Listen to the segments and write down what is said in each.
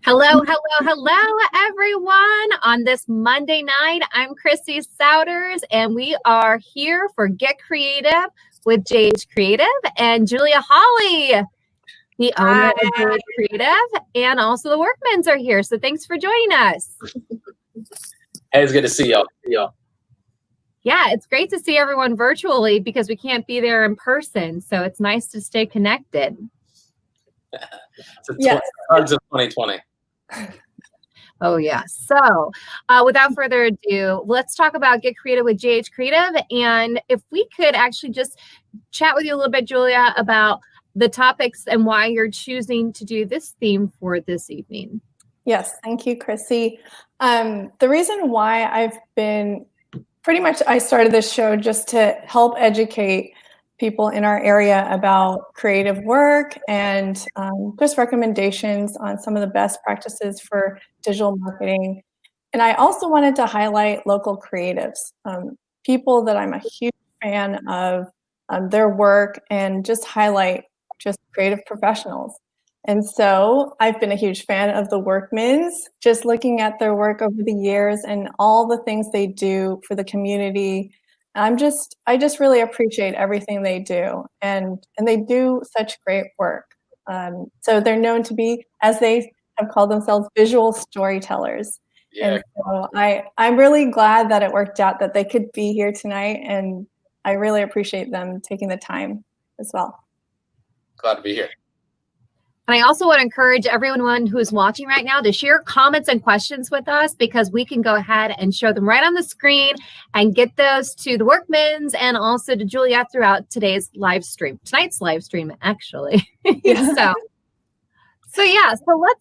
Hello, everyone. On this Monday night, I'm Chrissy Souders, and we are here for Get Creative with JH Creative and Julia Hawley, the owner of JH Creative, and also the Workmans are here. So thanks for joining us. Hey, it's good to see y'all. Yeah, it's great to see everyone virtually because we can't be there in person. So it's nice to stay connected. Yes. Hugs of 2020. Oh, yeah. So without further ado, let's talk about Get Creative with JH Creative. And if we could actually just chat with you a little bit, Julia, about the topics and why you're choosing to do this theme for this evening. Yes. Thank you, Chrissy. The reason why I've been I started this show just to help educate people in our area about creative work and just recommendations on some of the best practices for digital marketing. And I also wanted to highlight local creatives, people that I'm a huge fan of their work, and just highlight just creative professionals. And so I've been a huge fan of the Workmans, just looking at their work over the years and all the things they do for the community. I just really appreciate everything they do, and they do such great work. So they're known to be, as they have called themselves, visual storytellers. Yeah. And so I'm really glad that it worked out that they could be here tonight, and I really appreciate them taking the time as well. Glad to be here. And I also want to encourage everyone who's watching right now to share comments and questions with us, because we can go ahead and show them right on the screen and get those to the Workmans and also to Julia throughout tonight's live stream, actually. Yeah. So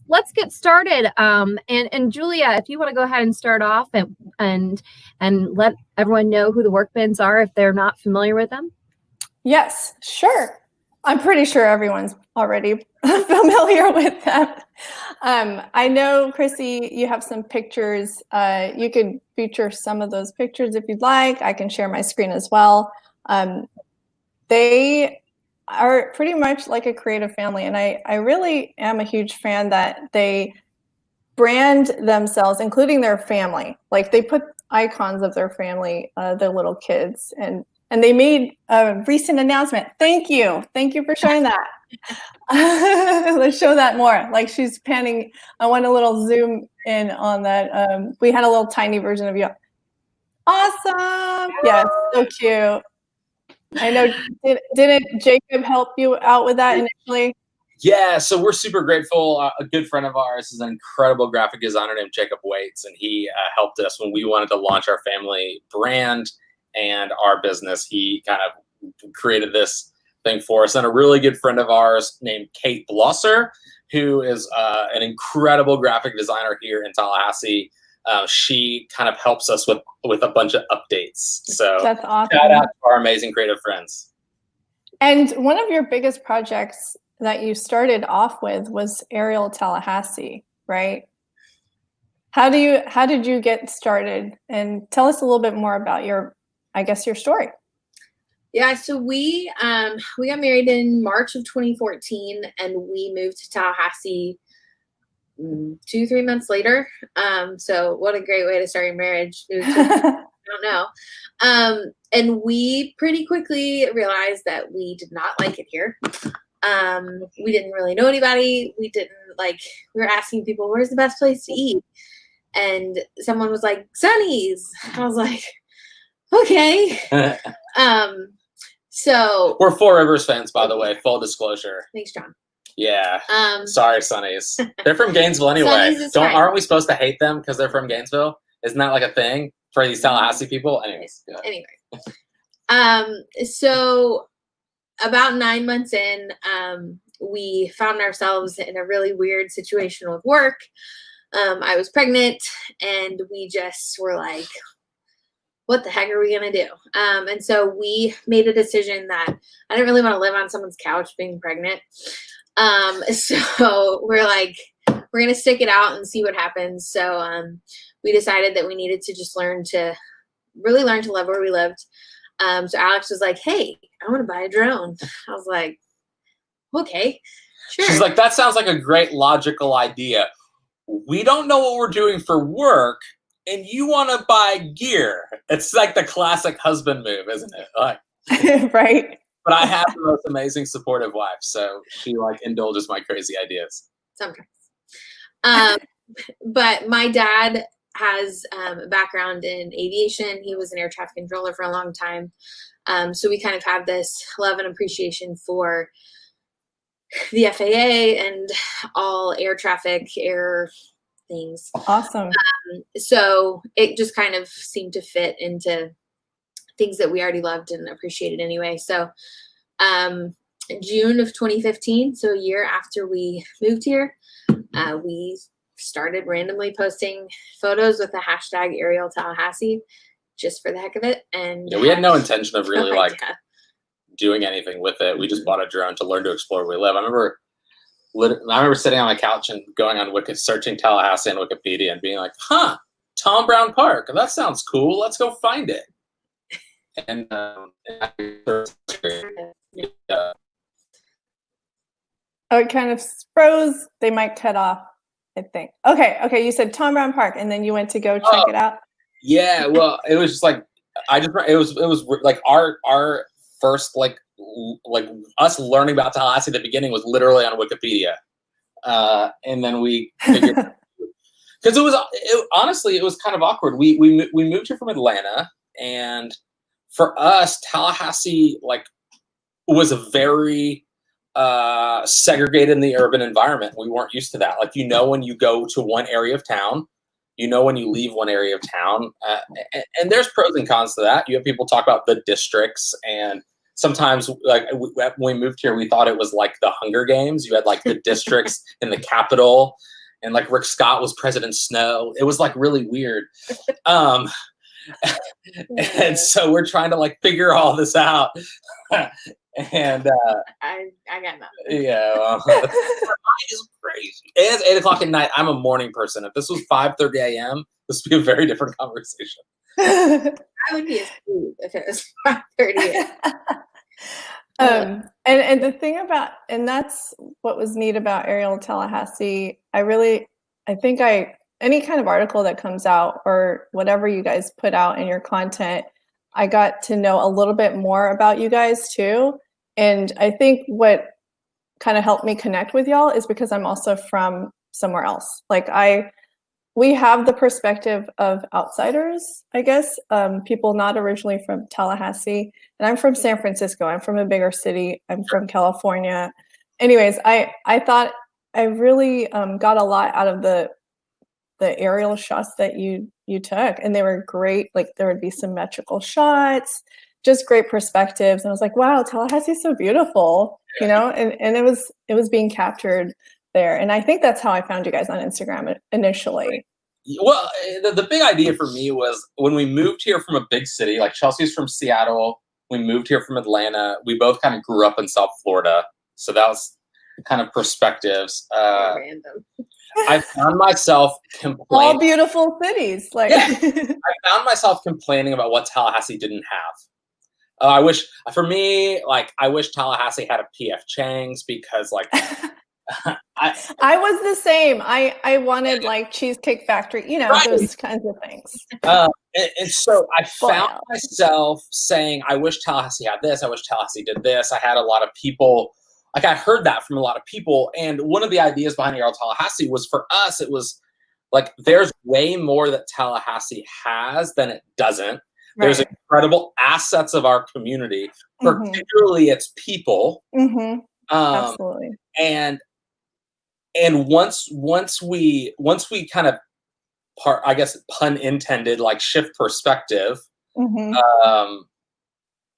let's get started. And Julia, if you want to go ahead and start off and let everyone know who the Workmans are if they're not familiar with them. Yes, sure. I'm pretty sure everyone's already familiar with them. I know, Chrissy, you have some pictures. You could feature some of those pictures if you'd like. I can share my screen as well. They are pretty much like a creative family, and I really am a huge fan that they brand themselves, including their family. Like, they put icons of their family, their little kids, and they made a recent announcement. Thank you for showing that. Let's show that more. Like, she's panning. I want a little zoom in on that. We had a little tiny version of you. Awesome. Yes, so cute. I know, didn't Jacob help you out with that initially? Yeah, so we're super grateful. A good friend of ours is an incredible graphic designer named Jacob Waits, and he helped us when we wanted to launch our family brand and our business. He kind of created this thing for us. And a really good friend of ours named Kate Blosser, who is an incredible graphic designer here in Tallahassee. She kind of helps us with a bunch of updates. So that's awesome. Shout out to our amazing creative friends. And one of your biggest projects that you started off with was Aerial Tallahassee, right? How did you get started? And tell us a little bit more about your story. Yeah, so we got married in March of 2014, and we moved to Tallahassee 2-3 months later. So what a great way to start your marriage. I don't know. And we pretty quickly realized that we did not like it here. We didn't really know anybody. We were asking people, where's the best place to eat? And someone was like, Sonny's. I was like, okay. So we're Four Rivers fans, by the way, full disclosure. Thanks, John. Yeah. Sorry, Sonny's. They're from Gainesville anyway. Aren't we supposed to hate them because they're from Gainesville? Isn't that like a thing for these Tallahassee people? Anyways. Yeah. Anyway. So about 9 months in, we found ourselves in a really weird situation with work. I was pregnant, and we just were like, what the heck are we going to do? And so we made a decision that I didn't really want to live on someone's couch being pregnant. So we're like, we're going to stick it out and see what happens. So we decided that we needed to just really learn to love where we lived. So Alex was like, hey, I want to buy a drone. I was like, okay, sure. She's like, that sounds like a great logical idea. we don't know what we're doing for work, and you want to buy gear. It's like the classic husband move, isn't it? Like, right. but I have the most amazing supportive wife, so she like indulges my crazy ideas. Sometimes. But my dad has a background in aviation. He was an air traffic controller for a long time. So we kind of have this love and appreciation for the FAA and all air traffic, air things. Awesome. So it just kind of seemed to fit into things that we already loved and appreciated anyway. So June of 2015, so a year after we moved here, we started randomly posting photos with the hashtag Aerial Tallahassee just for the heck of it. And yeah, we had no intention of really like doing anything with it. We just bought a drone to learn to explore where we live. I remember sitting on my couch and going on searching Tallahassee on Wikipedia and being like, Tom Brown Park. That sounds cool. Let's go find it. And oh, it kind of froze. They might cut off, I think. Okay. You said Tom Brown Park, and then you went to go check it out. Yeah, well, it was just like it was like our first like us learning about Tallahassee at the beginning was literally on Wikipedia, and then we figured because honestly it was kind of awkward. We moved here from Atlanta, and for us Tallahassee like was a very segregated in the urban environment. We weren't used to that. Like, when you go to one area of town, when you leave one area of town, and there's pros and cons to that. You have people talk about the districts, and sometimes like when we moved here, we thought it was like the Hunger Games. You had like the districts in the Capitol, and like Rick Scott was President Snow. It was like really weird. And so we're trying to like figure all this out. And I got that. Yeah, well, is crazy. It's 8:00 at night. I'm a morning person. If this was 5:30 a.m., this would be a very different conversation. I would be asleep if it was 5:30. And the thing about, and that's what was neat about Aerial Tallahassee. I think any kind of article that comes out or whatever you guys put out in your content, I got to know a little bit more about you guys too. And I think what kind of helped me connect with y'all is because I'm also from somewhere else. Like we have the perspective of outsiders, I guess, people not originally from Tallahassee. And I'm from San Francisco. I'm from a bigger city. I'm from California. Anyways, I thought I really got a lot out of the aerial shots that you took, and they were great. Like, there would be symmetrical shots, just great perspectives. And I was like, wow, Tallahassee's so beautiful, and it was being captured there. And I think that's how I found you guys on Instagram initially. Well, the big idea for me was when we moved here from a big city, like Chelsea's from Seattle, we moved here from Atlanta. We both kind of grew up in South Florida. So that was kind of perspectives. Random. I found myself complaining. All beautiful cities. Like, yeah. I found myself complaining about what Tallahassee didn't have. I wish Tallahassee had a P.F. Chang's because, like, I was the same. I wanted like Cheesecake Factory, right. Those kinds of things. And so I found myself saying, I wish Tallahassee had this. I wish Tallahassee did this. I had a lot of people. Like, I heard that from a lot of people. And one of the ideas behind Aerial Tallahassee was, for us, it was like, there's way more that Tallahassee has than it doesn't. Right. There's incredible assets of our community, particularly its people. Mm-hmm. Absolutely. And once we kind of I guess, pun intended, like, shift perspective,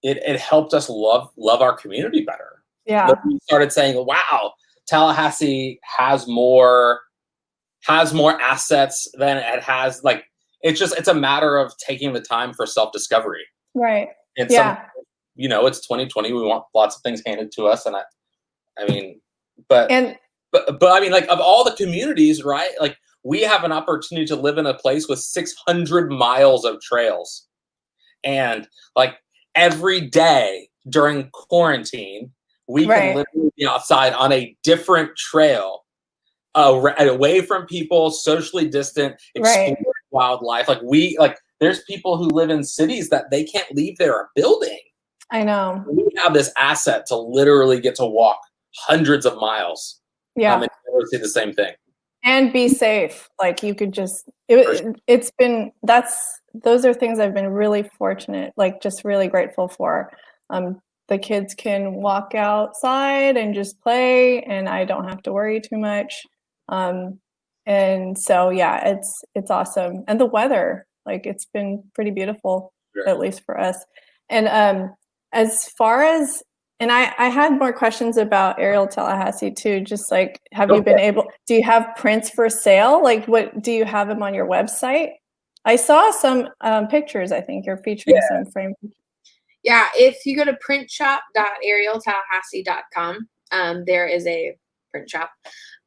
it helped us love our community better. Yeah. We started saying, wow, Tallahassee has more assets than it has. Like, it's a matter of taking the time for self-discovery. Right. And yeah. It's 2020. We want lots of things handed to us. And but I mean, like, of all the communities, right? Like, we have an opportunity to live in a place with 600 miles of trails. And, like, every day during quarantine, we can literally be outside on a different trail away from people, socially distant, exploring wildlife. There's people who live in cities that they can't leave their building. I know. We have this asset to literally get to walk hundreds of miles. And never see the same thing. And be safe. Like you could just, those are things I've been really fortunate, like just really grateful for. The kids can walk outside and just play, and I don't have to worry too much. And so, yeah, it's awesome. And the weather, like it's been pretty beautiful, at least for us. And as far as, and I had more questions about Aerial Tallahassee too, just like, you been able, do you have prints for sale? Like what, do you have them on your website? I saw some pictures, I think you're featuring some frame. Yeah, if you go to printshop.aerialtallahassee.com, there is a print shop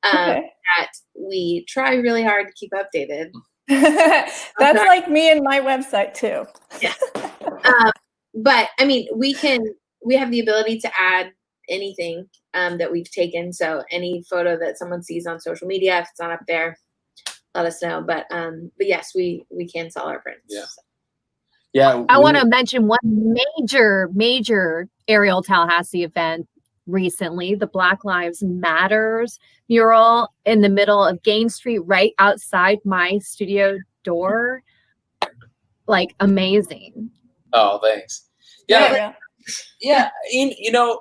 that we try really hard to keep updated. That's like me and my website too. Yeah. But I mean, we have the ability to add anything that we've taken. So any photo that someone sees on social media, if it's not up there, let us know. But yes, we can sell our prints. Yeah. Yeah. I want to mention one major Aerial Tallahassee event recently, the Black Lives Matters mural in the middle of Gain Street, right outside my studio door. Like amazing. Oh, thanks. Yeah. You know,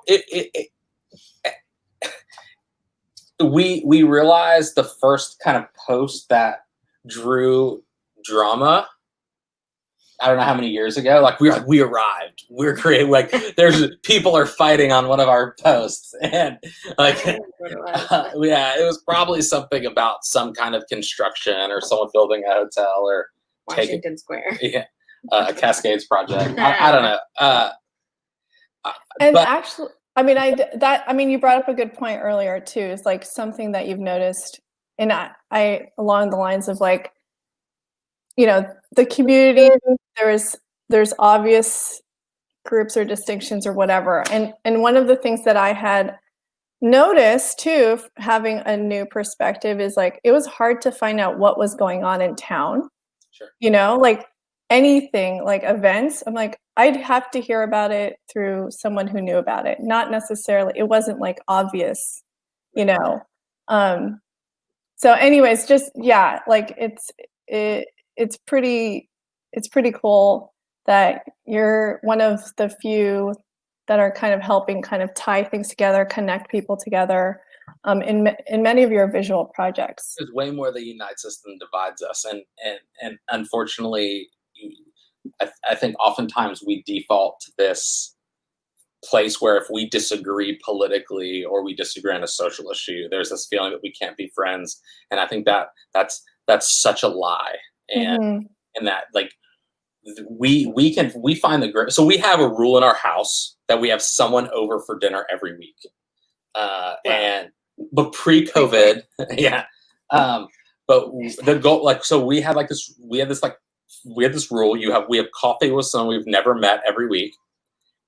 we realized the first kind of post that drew drama, I don't know how many years ago, like we arrived, we're creating, like there's people are fighting on one of our posts, and like it was probably something about some kind of construction or someone building a hotel or Washington Square. Yeah. A Cascades project. I don't know. And actually, I mean, you brought up a good point earlier too. It's like something that you've noticed, and I along the lines of like, you know, the community. There's obvious groups or distinctions or whatever, and one of the things that I had noticed too, having a new perspective, is like it was hard to find out what was going on in town. Sure. You know, like anything, like events, I'm like, I'd have to hear about it through someone who knew about it. Not necessarily, it wasn't like obvious, you know. So anyways, just like it's pretty cool that you're one of the few that are kind of helping kind of tie things together, connect people together in many of your visual projects. There's way more that unites us than divides us, and unfortunately, I think oftentimes we default to this place where if we disagree politically or we disagree on a social issue, there's this feeling that we can't be friends, and I think that's such a lie, and that like we find the great. So we have a rule in our house that we have someone over for dinner every week, but pre-COVID, but the goal, like, so we have this rule. We have coffee with someone we've never met every week,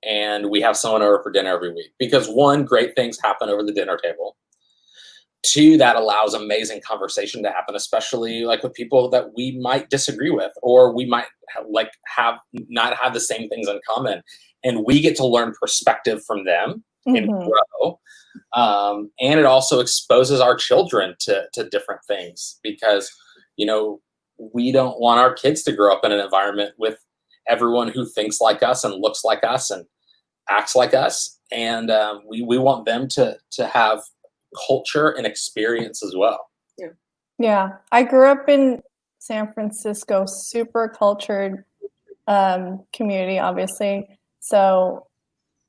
and we have someone over for dinner every week, because one, great things happen over the dinner table. Two, that allows amazing conversation to happen, especially like with people that we might disagree with, or we might not have the same things in common, and we get to learn perspective from them and grow. And it also exposes our children to different things, because, you know, we don't want our kids to grow up in an environment with everyone who thinks like us and looks like us and acts like us. And we want them to have culture and experience as well. Yeah. I grew up in San Francisco, super cultured community, obviously. So,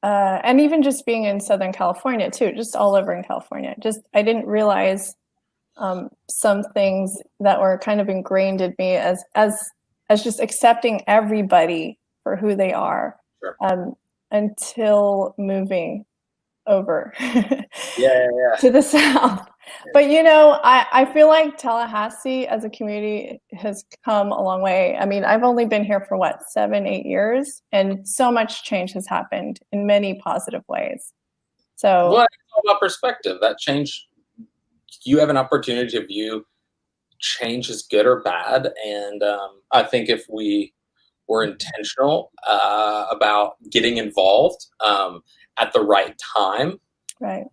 and even just being in Southern California too, just all over in California, I didn't realize some things that were kind of ingrained in me as just accepting everybody for who they are, until moving over to the South. But, you know, I feel like Tallahassee as a community has come a long way. I mean, I've only been here for 7-8 years, and so much change has happened in many positive ways. So it's all about perspective. That change you have an opportunity to view change as good or bad. And I think if we were intentional about getting involved at the right time, Right.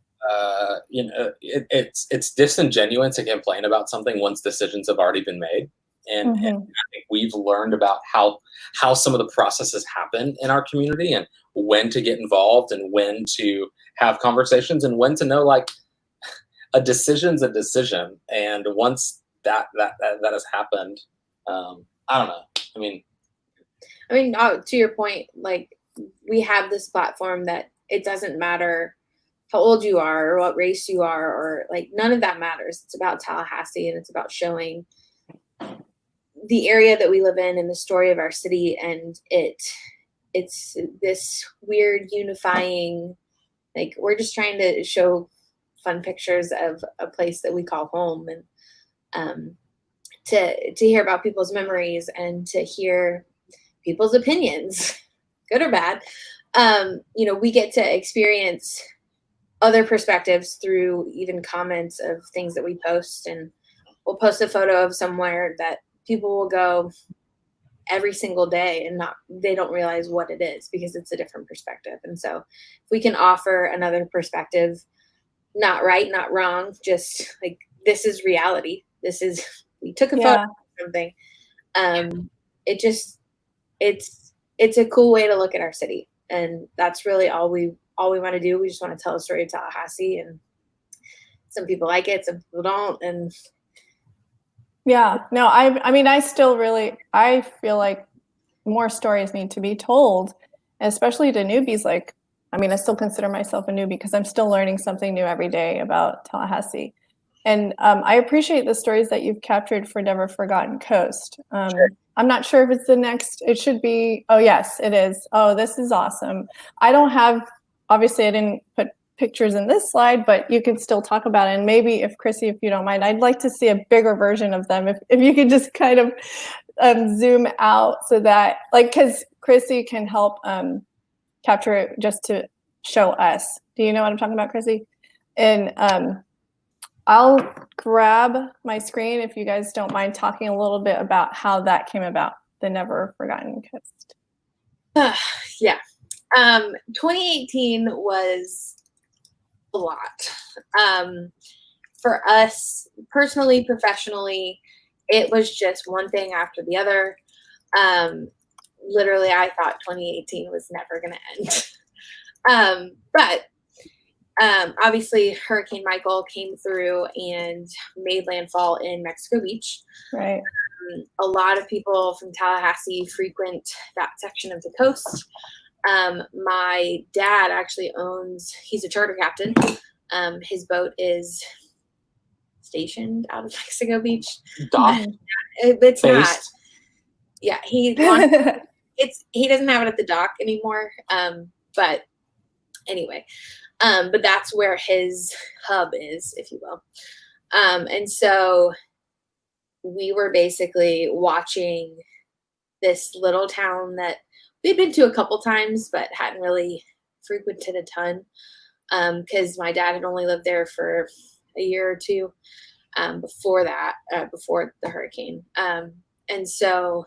It's disingenuous to complain about something once decisions have already been made. And I think we've learned about how some of the processes happen in our community, and when to get involved, and when to have conversations, and when to know, like, a decision's a decision. And once that has happened, I don't know. I mean, to your point, like, we have this platform that it doesn't matter how old you are or what race you are, or like, none of that matters. It's about Tallahassee, and it's about showing the area that we live in and the story of our city. And it's this weird unifying, like, we're just trying to show fun pictures of a place that we call home, and to hear about people's memories and to hear people's opinions, good or bad. We get to experience other perspectives through even comments of things that we post, and we'll post a photo of somewhere that people will go every single day and they don't realize what it is, because it's a different perspective. And so if we can offer another perspective, not right, not wrong, just like, this is reality. We took a photo of something. It's a cool way to look at our city. And that's really all we want to do. We just want to tell a story of Tallahassee, and some people like it, some people don't. And yeah, no, I feel like more stories need to be told, especially to newbies. Like, I still consider myself a newbie because I'm still learning something new every day about Tallahassee. And I appreciate the stories that you've captured for Neverforgotten Coast. Sure. I'm not sure if it's the next, it should be, oh yes, it is. Oh, this is awesome. Obviously I didn't put pictures in this slide, but you can still talk about it. And maybe if Chrissy, if you don't mind, I'd like to see a bigger version of them. If you could just kind of zoom out so that, like, because Chrissy can help capture it just to show us. Do you know what I'm talking about, Chrissy? And I'll grab my screen if you guys don't mind talking a little bit about how that came about, the Neverforgotten Coast. Yeah. 2018 was a lot. For us personally, professionally, it was just one thing after the other. Literally, I thought 2018 was never going to end. But obviously, Hurricane Michael came through and made landfall in Mexico Beach. Right. A lot of people from Tallahassee frequent that section of the coast. My dad actually he's a charter captain. His boat is stationed out of Mexico Beach. Dock? It's Based. not. Yeah, he doesn't have it at the dock anymore. But anyway, but that's where his hub is, if you will. And so we were basically watching this little town that we'd been to a couple times, but hadn't really frequented a ton, because my dad had only lived there for a year or two before the hurricane. And so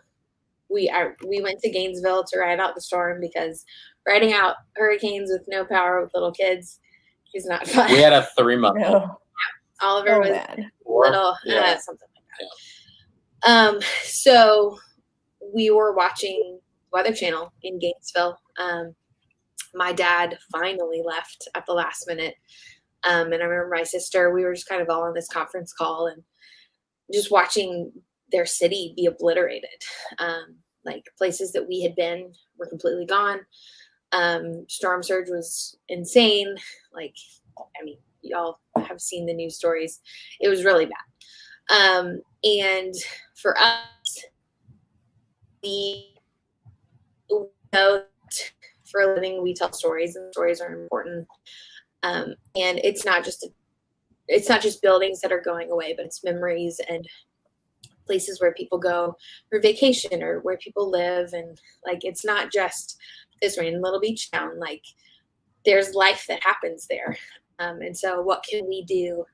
we went to Gainesville to ride out the storm, because riding out hurricanes with no power with little kids is not fun. We had a 3-month-old. No. Oliver was bad. little, Yeah. something like that. So we were watching Weather Channel in Gainesville. My dad finally left at the last minute. And I remember my sister, we were just kind of all on this conference call and just watching their city be obliterated. Like, places that we had been were completely gone. Storm surge was insane. Like, y'all have seen the news stories. It was really bad. And for us, we know that for a living, we tell stories, and stories are important. And it's not just buildings that are going away, but it's memories and places where people go for vacation or where people live. And like, it's not just this random little beach town. Like, there's life that happens there. And so what can we do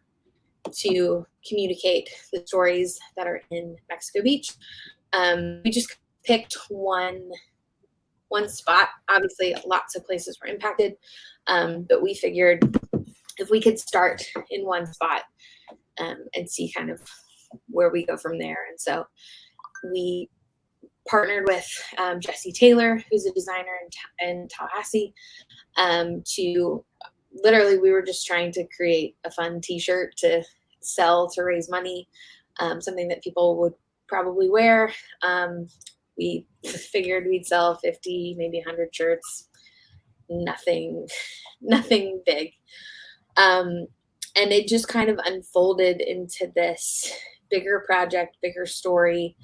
to communicate the stories that are in Mexico Beach. We just picked one spot. Obviously, lots of places were impacted, but we figured if we could start in one spot and see kind of where we go from there. And so we partnered with Jesse Taylor, who's a designer in Tallahassee, to literally, we were just trying to create a fun t-shirt to sell to raise money, something that people would probably wear. We figured we'd sell 50, maybe 100 shirts, nothing big. And it just kind of unfolded into this bigger project, bigger story.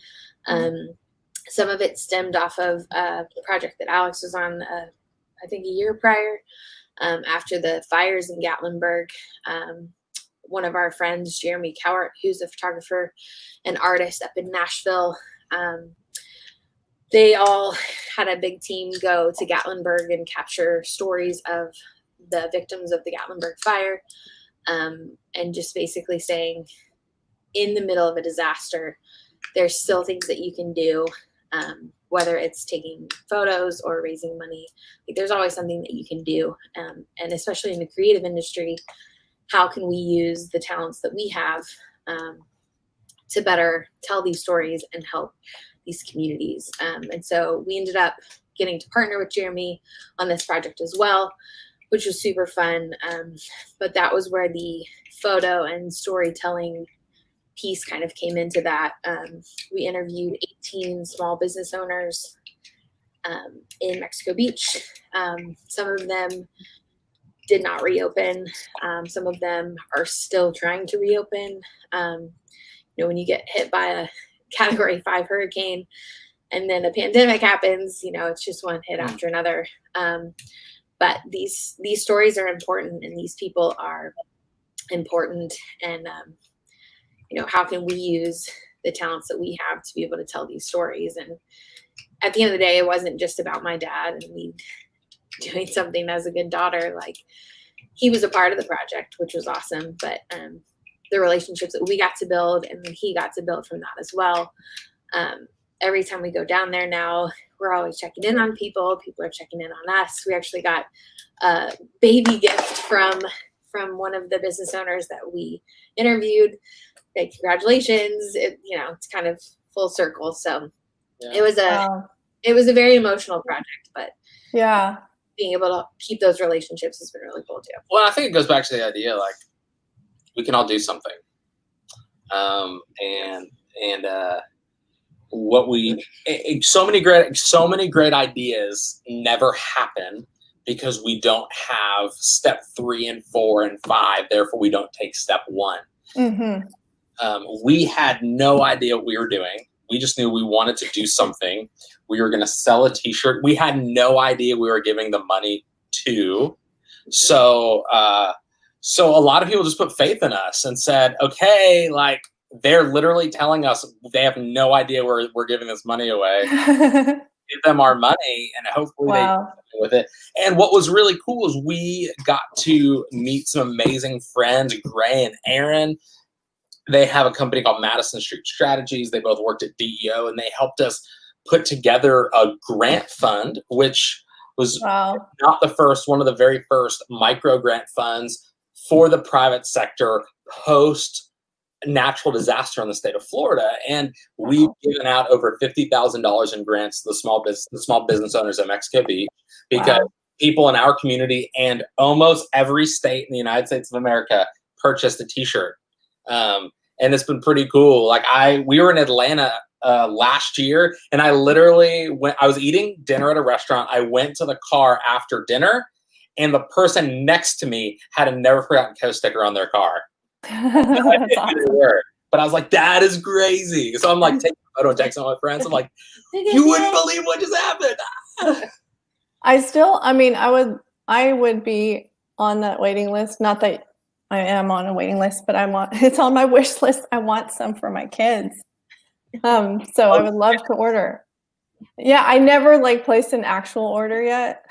Some of it stemmed off of a project that Alex was on, I think a year prior, after the fires in Gatlinburg. One of our friends, Jeremy Cowart, who's a photographer and artist up in Nashville, they all had a big team go to Gatlinburg and capture stories of the victims of the Gatlinburg fire, and just basically saying, in the middle of a disaster, there's still things that you can do, whether it's taking photos or raising money. Like, there's always something that you can do, and especially in the creative industry, how can we use the talents that we have to better tell these stories and help these communities. And so we ended up getting to partner with Jeremy on this project as well, which was super fun. But that was where the photo and storytelling piece kind of came into that. We interviewed 18 small business owners in Mexico Beach. Some of them did not reopen. Some of them are still trying to reopen. When you get hit by a Category 5 hurricane and then a pandemic happens, it's just one hit after another. But these stories are important, and these people are important. And, how can we use the talents that we have to be able to tell these stories? And at the end of the day, it wasn't just about my dad and me doing something as a good daughter. Like, he was a part of the project, which was awesome. But the relationships that we got to build, and then he got to build from that as well. Every time we go down there now, we're always checking in on people. People are checking in on us. We actually got a baby gift from one of the business owners that we interviewed. Like, congratulations. It's kind of full circle. So yeah. It was a very emotional project, but yeah, being able to keep those relationships has been really cool too. Well, I think it goes back to the idea, like, we can all do something. So many great ideas never happen because we don't have step 3 and 4 and 5. Therefore, we don't take step 1. Mm-hmm. We had no idea what we were doing. We just knew we wanted to do something. We were going to sell a t-shirt. We had no idea we were giving the money to. So a lot of people just put faith in us and said, okay, like, they're literally telling us they have no idea we're giving this money away. Give them our money, and hopefully they do something with it. And what was really cool is we got to meet some amazing friends, Gray and Aaron. They have a company called Madison Street Strategies. They both worked at DEO, and they helped us put together a grant fund, which was not the first, one of the very first micro grant funds for the private sector post natural disaster in the state of Florida. And we've given out over $50,000 in grants to the small business owners at Mexico Beach, because people in our community and almost every state in the United States of America purchased a t-shirt. And it's been pretty cool. Like, we were in Atlanta last year, and I literally I was eating dinner at a restaurant. I went to the car after dinner, and the person next to me had a Neverforgotten Coast sticker on their car. That's awesome. But I was like, that is crazy. So I'm like taking a photo and texting all my friends. I'm like, you wouldn't believe what just happened. I would be on that waiting list. Not that I am on a waiting list, but it's on my wish list. I want some for my kids. So I would love to order. Yeah, I never placed an actual order yet.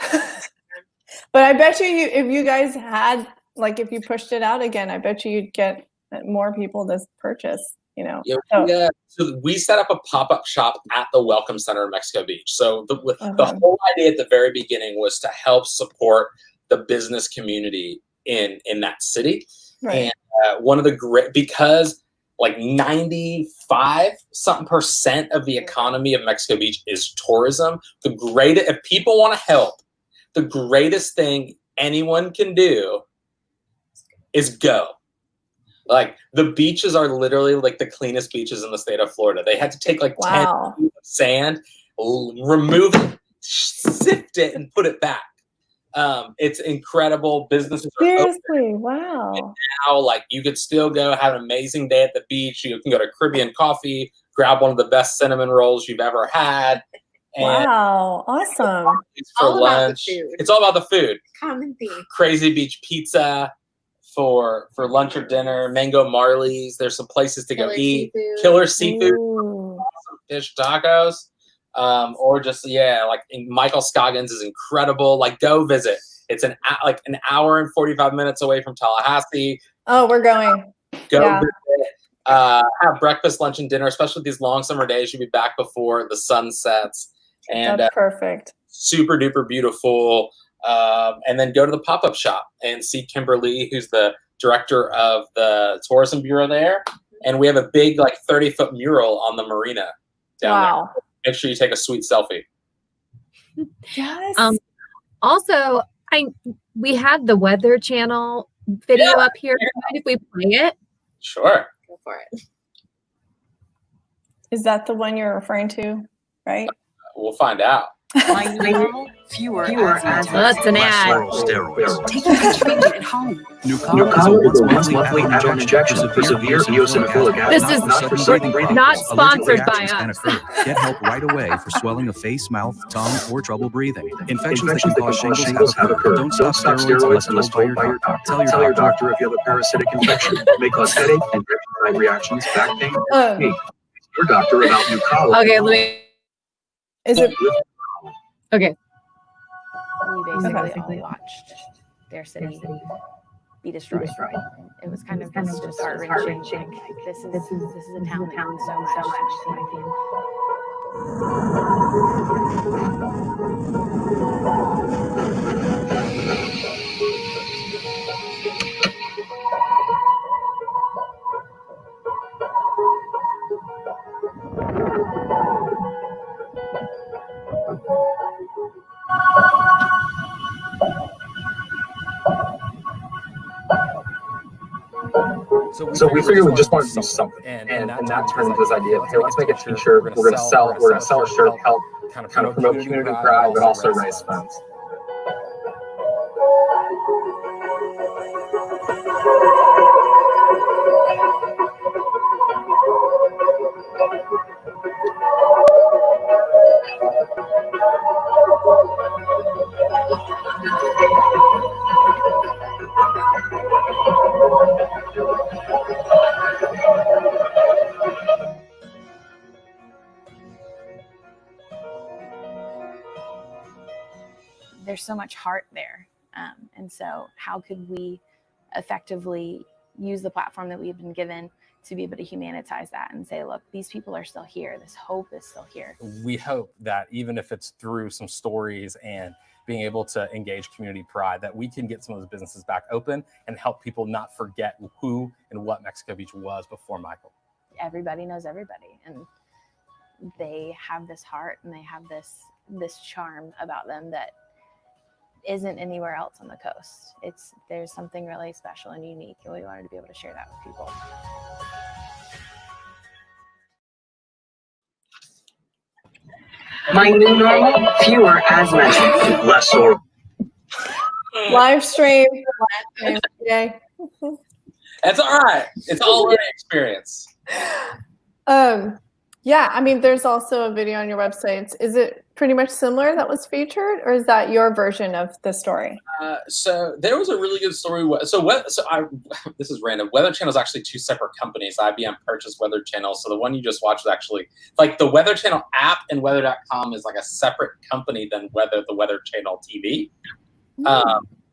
But I bet you if you guys had, if you pushed it out again, I bet you'd get more people to purchase, you know. Yeah, so we set up a pop-up shop at the Welcome Center in Mexico Beach. So the whole idea at the very beginning was to help support the business community in that city. Right. And one of the great, because like 95% of the economy of Mexico Beach is tourism. If people want to help, the greatest thing anyone can do is go. Like, the beaches are literally like the cleanest beaches in the state of Florida. They had to take like 10 feet of sand, remove it, sift it, and put it back. It's incredible. Businesses are seriously open. Wow. And now, like, you could still go have an amazing day at the beach. You can go to Caribbean Coffee, grab one of the best cinnamon rolls you've ever had. And wow, awesome. For lunch. It's all about the food. Common theme. Crazy Beach Pizza for lunch or dinner. Mango Marley's. There's some places to go eat. Killer seafood. Awesome fish tacos. Or just, like Michael Scoggins is incredible. Like, go visit. It's an hour and 45 minutes away from Tallahassee. Oh, we're going. Go visit. Have breakfast, lunch, and dinner, especially these long summer days. You'll be back before the sun sets. And that's perfect. Super duper beautiful. And then go to the pop-up shop and see Kimberly, who's the director of the tourism bureau there. And we have a big, like, 30-foot mural on the marina down there. Make sure you take a sweet selfie. Yes. Also, we have the Weather Channel video up here. If we play it. Sure. Go for it. Is that the one you're referring to, right? We'll find out. Fewer that's an ad. Steroids. Take a treatment at home. Nucala is a once-monthly adjunct injection for severe eosinophilic asthma. This is not sponsored by us. Get help right away for swelling of face, mouth, tongue, or trouble breathing. Infections that can cause shingles have occurred. Don't stop steroids unless told by your doctor. Tell your doctor if you have a parasitic infection. May cause headache, injection-site reactions, back pain. Hey, your doctor about Nucala. Okay, let me. Is it? Okay. We basically all watched their city be destroyed. It was kind of just heart-wrenching. Like, this is a town that means so much. So we figured we just wanted to do something, and that turned into this idea of, hey, let's make a t-shirt. We're gonna sell a shirt, help kind of promote community pride, but also raise funds. There's so much heart there. And so how could we effectively use the platform that we've been given to be able to humanitize that and say, look, these people are still here. This hope is still here. We hope that even if it's through some stories and being able to engage community pride, that we can get some of those businesses back open and help people not forget who and what Mexico Beach was before Michael. Everybody knows everybody, and they have this heart and they have this charm about them that isn't anywhere else on the coast. There's something really special and unique, and we wanted to be able to share that with people. My new normal, fewer as mentioned, less horrible. Live stream. Yay. That's all right. It's all learning experience. Yeah, I mean, there's also a video on your website. Is it pretty much similar that was featured, or is that your version of the story? So there was a really good story. This is random. Weather Channel is actually two separate companies. IBM purchased Weather Channel. So the one you just watched was actually like the Weather Channel app, and weather.com is like a separate company than the Weather Channel TV.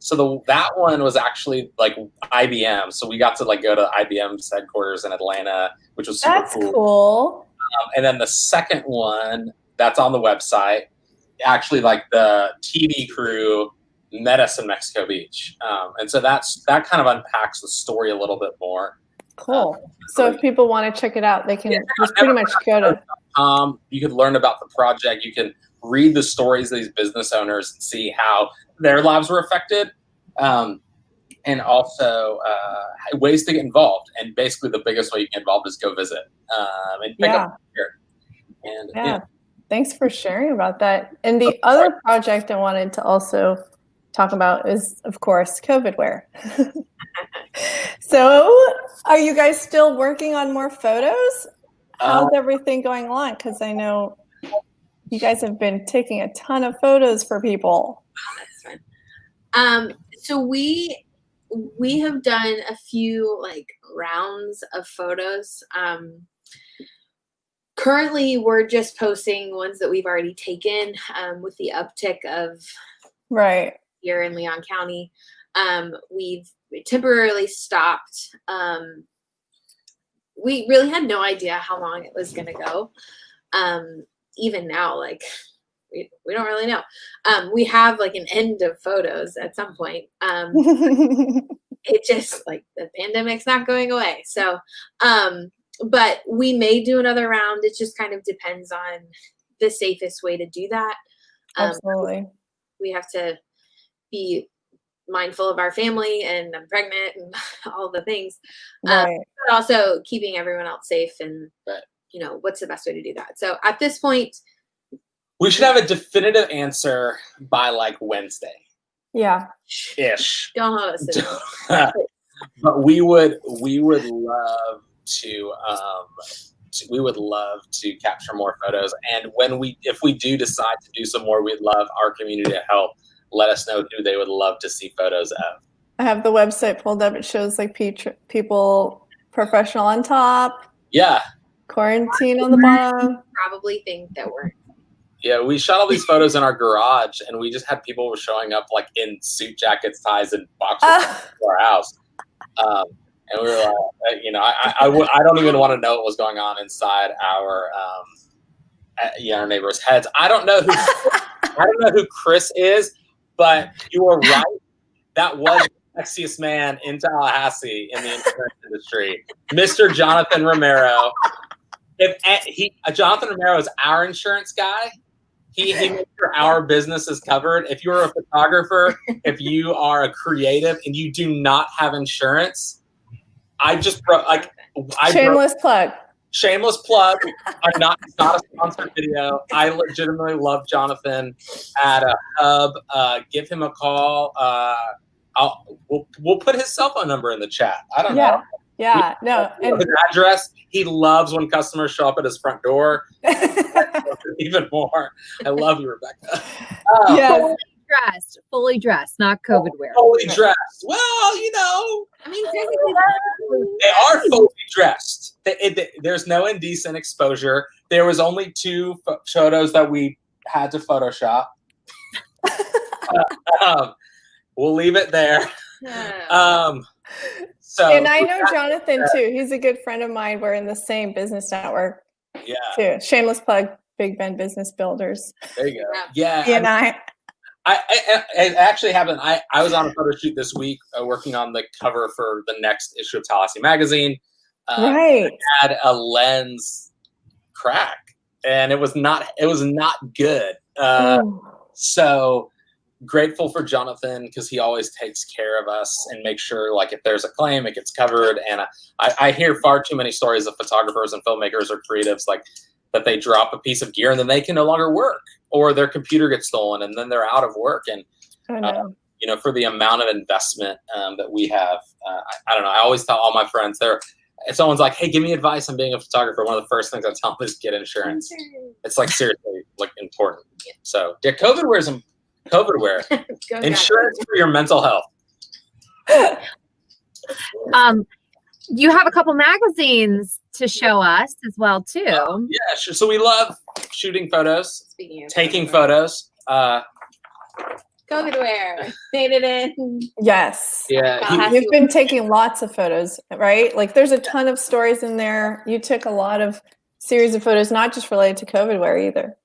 So that one was actually like IBM. So we got to like go to IBM's headquarters in Atlanta, which was super cool. And then the second one that's on the website, actually like the TV crew met us in Mexico Beach. And so that kind of unpacks the story a little bit more. Cool. So if people want to check it out, they can just pretty much go to. You could learn about the project. You can read the stories of these business owners and see how their lives were affected. And also ways to get involved. And basically the biggest way you get involved is go visit and pick up here. And thanks for sharing about that. And the other project I wanted to also talk about is, of course, Covidwear. So are you guys still working on more photos? How's everything going along? Because I know you guys have been taking a ton of photos for people. That's fun. So we have done a few like rounds of photos. Currently, we're just posting ones that we've already taken with the uptick of here in Leon County. We've temporarily stopped. We really had no idea how long it was going to go. Even now, like we don't really know. We have like an end of photos at some point. It just like the pandemic's not going away. So, but we may do another round. It just kind of depends on the safest way to do that. Absolutely. We have to be mindful of our family, and I'm pregnant and all the things, but also keeping everyone else safe and, you know, what's the best way to do that. So at this point, we should have a definitive answer by like Wednesday. Yeah. Ish. Don't hold us to that. But we would love to capture more photos. And if we do decide to do some more, we'd love our community to help. Let us know who they would love to see photos of. I have the website pulled up. It shows like people professional on top. Yeah. Quarantine on the bottom. Probably think that we're. Yeah, we shot all these photos in our garage, and we just had people showing up like in suit jackets, ties, and boxers to our house. And we were like, you know, I don't even want to know what was going on inside our neighbors' heads. I don't know who Chris is, but you were right. That was the sexiest man in Tallahassee in the insurance industry, Mr. Jonathan Romero. Jonathan Romero is our insurance guy. He makes sure our business is covered. If you're a photographer, if you are a creative and you do not have insurance, shameless plug. Shameless plug. It's not a sponsored video. I legitimately love Jonathan at a hub. Give him a call. We'll put his cell phone number in the chat. I don't know. Yeah, no. And his address. He loves when customers show up at his front door. Even more. I love you, Rebecca. Yes. Fully dressed, not Covidwear. Fully dressed. Well, you know. I mean, technically, they are fully dressed. There's no indecent exposure. There was only 2 photos that we had to Photoshop. We'll leave it there. And I know Jonathan too. He's a good friend of mine. We're in the same business network. Yeah. Too. Shameless plug. Big Ben Business Builders. There you go. Yeah. He and I it actually happened. I was on a photo shoot this week working on the cover for the next issue of Tallahassee Magazine. Right. I had a lens crack, and it was not good. So grateful for Jonathan, because he always takes care of us and makes sure, like, if there's a claim, it gets covered. And I hear far too many stories of photographers and filmmakers or creatives like that they drop a piece of gear and then they can no longer work, or their computer gets stolen and then they're out of work. And you know, for the amount of investment that we have, I don't know. I always tell all my friends, if someone's like, "Hey, give me advice on being a photographer," one of the first things I tell them is get insurance. It's like seriously, like, important. So yeah, Covidwear, insurance for your mental health. You have a couple magazines to show us as well too. Yeah, sure. So we love shooting photos, taking photos. Covidwear made it in. Yes. Yeah, You've been taking lots of photos, right? Like there's a ton of stories in there. You took a lot of series of photos, not just related to Covidwear either.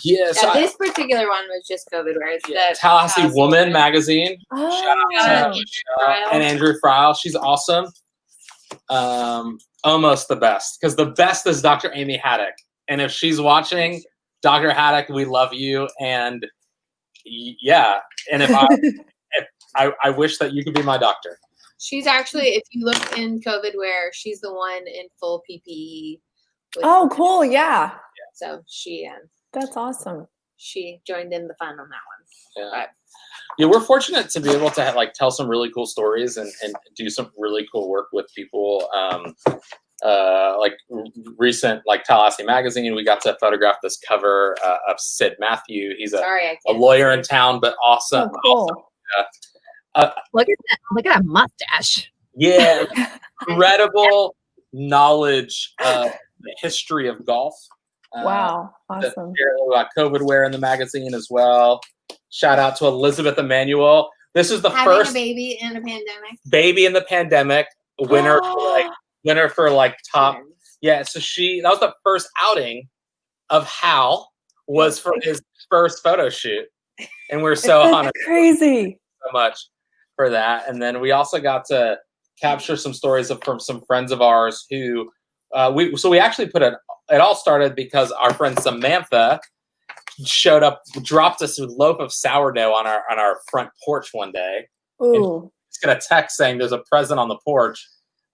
yes. Yeah, this particular one was just Covidwear. It's the Tallahassee Woman magazine. Oh. Shout out to and Andrew Fryle. She's awesome. Almost the best, because the best is Dr. Amy Haddock. And if she's watching, Dr. Haddock, we love you. And yeah, and if I wish that you could be my doctor. She's actually, if you look in Covidwear, she's the one in full PPE. Oh, cool. Yeah. So That's awesome. she joined in the fun on that one. Yeah. Yeah, we're fortunate to be able to like tell some really cool stories and do some really cool work with people. Like recent, like Tallahassee Magazine, we got to photograph this cover of Sid Matthew. He's a lawyer in town, but awesome. Oh, cool. Awesome. Look at that mustache. Yeah, incredible knowledge of the history of golf. Wow, awesome. About Covidwear in the magazine as well. Shout out to Elizabeth Emanuel. This is the first a baby in a pandemic. Baby in the pandemic. Winner for like top. Yeah, so that was the first outing of Hal was for his first photo shoot, and we're so honored. Crazy. So much for that, and then we also got to capture some stories from some friends of ours who we actually it all started because our friend Samantha showed up, dropped us a loaf of sourdough on our front porch one day. Ooh. Just got a text saying there's a present on the porch,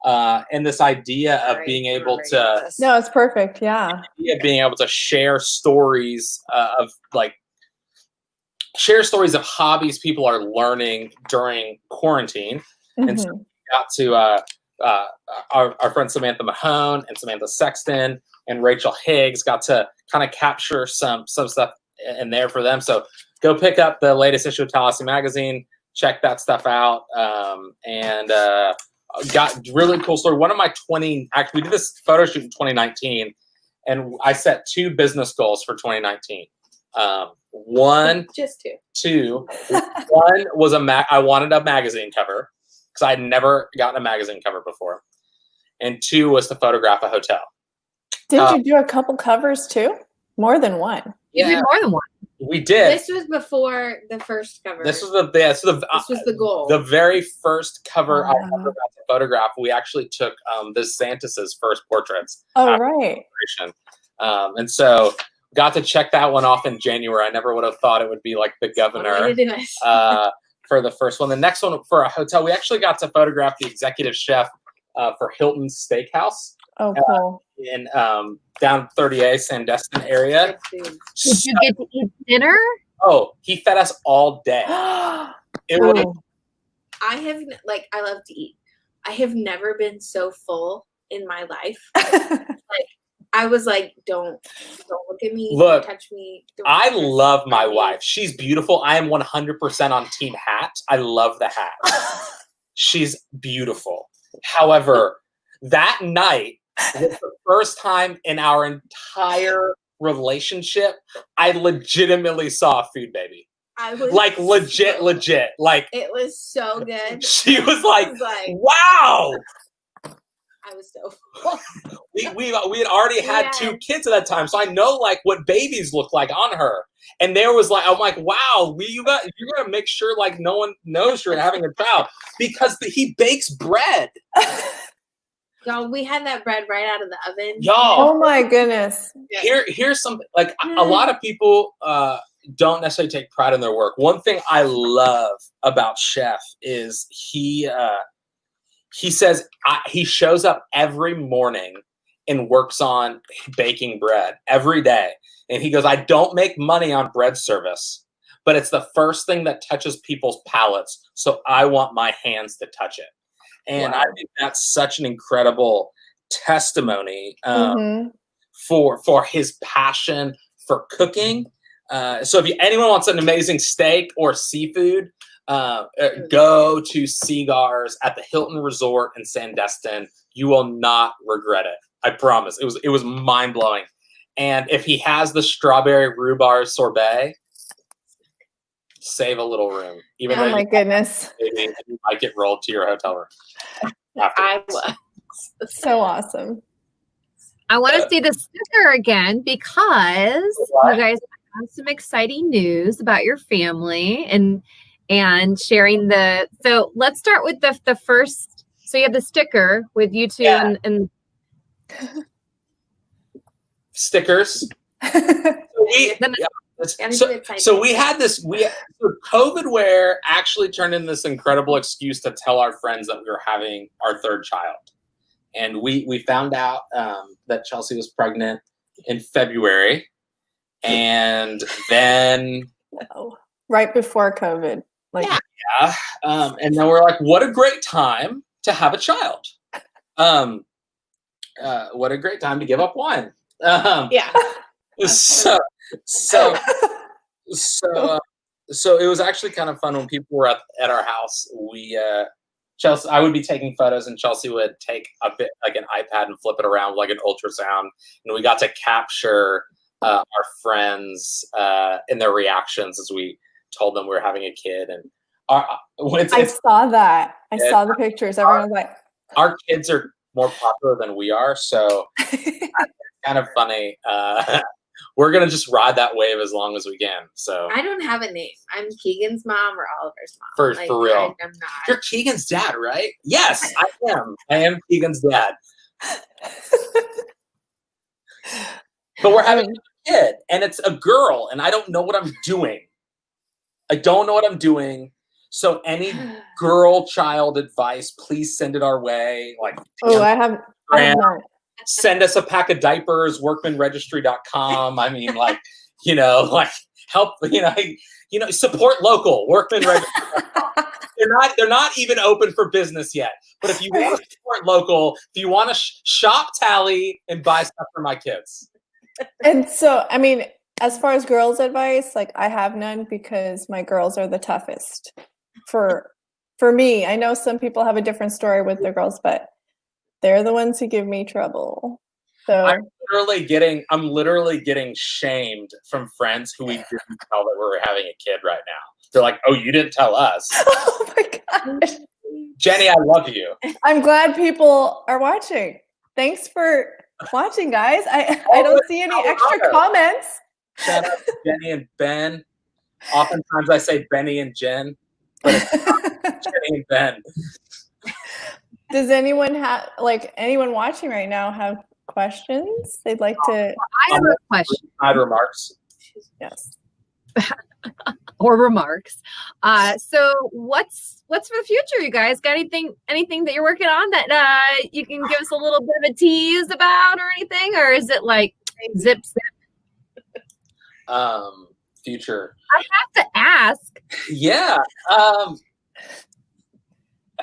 and this idea of being able to. No, it's perfect. Yeah. Being able to share stories of hobbies people are learning during quarantine, and so we got to our friend Samantha Mahone and Samantha Sexton and Rachel Higgs got to kind of capture some stuff in there for them. So go pick up the latest issue of Tallahassee Magazine, check that stuff out, and got really cool story. One of my we did this photo shoot in 2019, and I set 2 business goals for 2019. One, just two. One was I wanted a magazine cover because I had never gotten a magazine cover before, and 2 was to photograph a hotel. Did you do a couple covers too? More than one? You did more than one. We did. This was before the first cover. This was this was the goal. The very first cover I ever got to photograph. We actually took the Desantis' first portraits. Oh, right. And so got to check that one off in January. I never would have thought it would be like the governor for the first one. The next one for a hotel, we actually got to photograph the executive chef for Hilton Steakhouse. Oh, cool. In down 30A Sandestin area. Did you get to eat dinner? Oh, he fed us all day. It was. I love to eat. I have never been so full in my life. I was like, don't look at me, don't touch me. I love my wife. She's beautiful. I am 100% on Team Hat. I love the hat. She's beautiful. However, that night was the first time in our entire relationship I legitimately saw a food baby. I was like legit. Like it was so good. She was like wow. I was so full. we had already had 2 kids at that time, so I know like what babies look like on her. And there was like, I'm like, wow, you're gonna make sure like no one knows you're having a child because he bakes bread. Y'all, we had that bread right out of the oven. Y'all, oh my goodness. Here's something like a lot of people don't necessarily take pride in their work. One thing I love about Chef is he says he shows up every morning and works on baking bread every day. And he goes, I don't make money on bread service, but it's the first thing that touches people's palates. So I want my hands to touch it. And I think that's such an incredible testimony for his passion for cooking. So if anyone wants an amazing steak or seafood, go to Seagar's at the Hilton Resort in Sandestin. You will not regret it. I promise. It was mind blowing. And if he has the strawberry rhubarb sorbet, save a little room. Even Oh though my goodness. you might get rolled to your hotel room. I was. So awesome. I want to see the sticker again because you guys have some exciting news about your family and sharing the. So let's start with the first. So you have the sticker with you two and stickers. So we had this. So Covidwear actually turned into this incredible excuse to tell our friends that we were having our third child. And we found out that Chelsea was pregnant in February, and then right before COVID, and then we're like, what a great time to have a child! What a great time to give up wine! So it was actually kind of fun when people were at our house. Chelsea, I would be taking photos, and Chelsea would take a bit like an iPad and flip it around like an ultrasound, and we got to capture our friends and their reactions as we told them we were having a kid. And I saw that. I saw the pictures. Everyone was like, our kids are more popular than we are, so it's kind of funny. We're gonna just ride that wave as long as we can. So I don't have a name. I'm Keegan's mom or Oliver's mom. For real. I'm not. You're Keegan's dad, right? Yes, I am. I am Keegan's dad. But we're having a kid, and it's a girl, and I don't know what I'm doing. So any girl child advice, please send it our way. Like, I have not. Send us a pack of diapers, workmanregistry.com. I mean, help, support local, workmanregistry.com. They're not even open for business yet. But if you want to support local, if you want to shop Tally and buy stuff for my kids. And so, I mean, as far as girls' advice, I have none because my girls are the toughest. For me, I know some people have a different story with their girls, but they're the ones who give me trouble. So I'm literally getting shamed from friends who we didn't tell that we were having a kid right now. They're like, "Oh, you didn't tell us." Oh my gosh. Jenny, I love you. I'm glad people are watching. Thanks for watching, guys. I don't see any extra comments. Shout out to Jenny and Ben. Oftentimes I say Benny and Jen, but it's Jenny and Ben. Does anyone anyone watching right now have questions they'd like to? I have a question. Side remarks. Yes. Or remarks. So what's for the future, you guys? Got anything that you're working on that you can give us a little bit of a tease about or anything? Or is it like zip? Future. I have to ask. Yeah.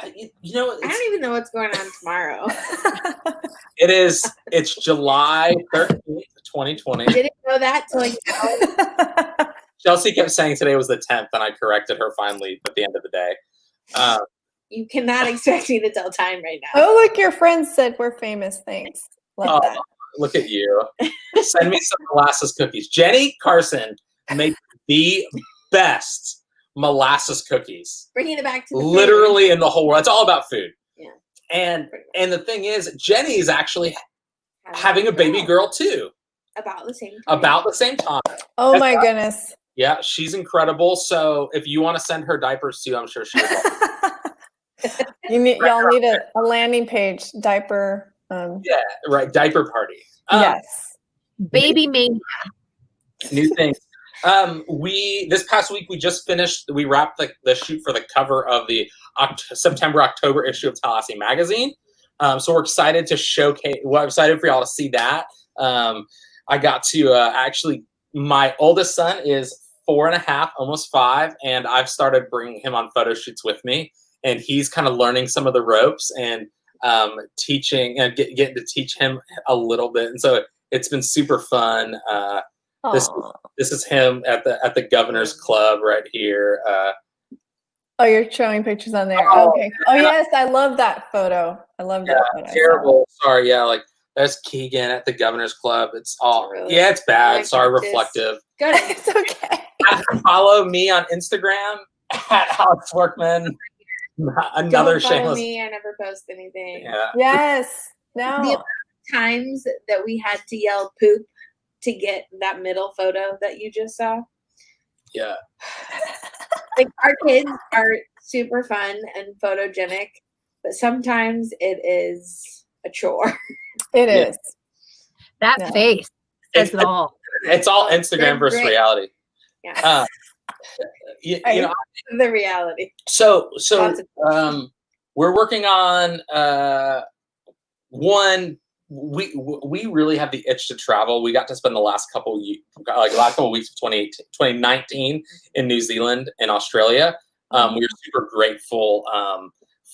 I don't even know what's going on tomorrow. It's July 13th, 2020. I didn't know that till Chelsea kept saying today was the 10th, and I corrected her finally at the end of the day. You cannot expect me to tell time right now. Oh, look, your friends said we're famous. Thanks. Love that. Look at you. Send me some molasses cookies. Jenny Carson makes the best molasses cookies. Bringing it back to literally in the whole world. It's all about food. Yeah. And the thing is, Jenny is actually having a baby girl too. About the same time. Oh my goodness. Yeah, she's incredible. So if you want to send her diapers too, I'm sure she will. Y'all need a landing page diaper. Yeah, right. Diaper party. Yes. Baby mania. New things. This past week we wrapped the shoot for the cover of the September-October issue of Tallahassee Magazine. So we're excited to showcase. Well, I'm excited for y'all to see that. I got to actually. My oldest son is 4.5, almost 5, and I've started bringing him on photo shoots with me, and he's kind of learning some of the ropes and teaching and getting to teach him a little bit. And so it's been super fun. This is him at the Governor's Club right here. Oh, you're showing pictures on there. Okay. Oh yes, I love that photo. I love that photo. Terrible. Sorry. Yeah, there's Keegan at the Governor's Club. It's all it's bad. Sorry, reflective. Good. It's okay. Follow me on Instagram at Alex Workman. Another Don't follow shameless. me. I never post anything. Yeah. Yes. The No. amount of times that we had to yell poop to get that middle photo that you just saw. Yeah. Like, our kids are super fun and photogenic, but sometimes it is a chore. It Yeah. is. That Yeah. face says it all. It's all Instagram They're versus great. reality. Yeah. You know, The reality. so Lots of- we're working on one. We really have the itch to travel. We got to spend the last couple weeks of 2019 in New Zealand and Australia. We are super grateful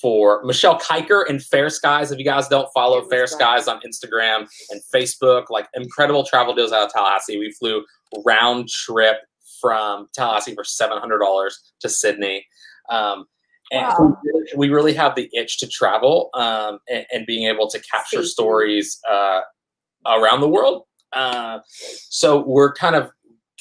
for Michelle Kiker and Fair Skies. If you guys don't follow Fair Skies on Instagram and Facebook, like, incredible travel deals out of Tallahassee. We flew round trip from Tallahassee for $700 to Sydney. And Wow. we really have the itch to travel and being able to capture stories around the world. So we're kind of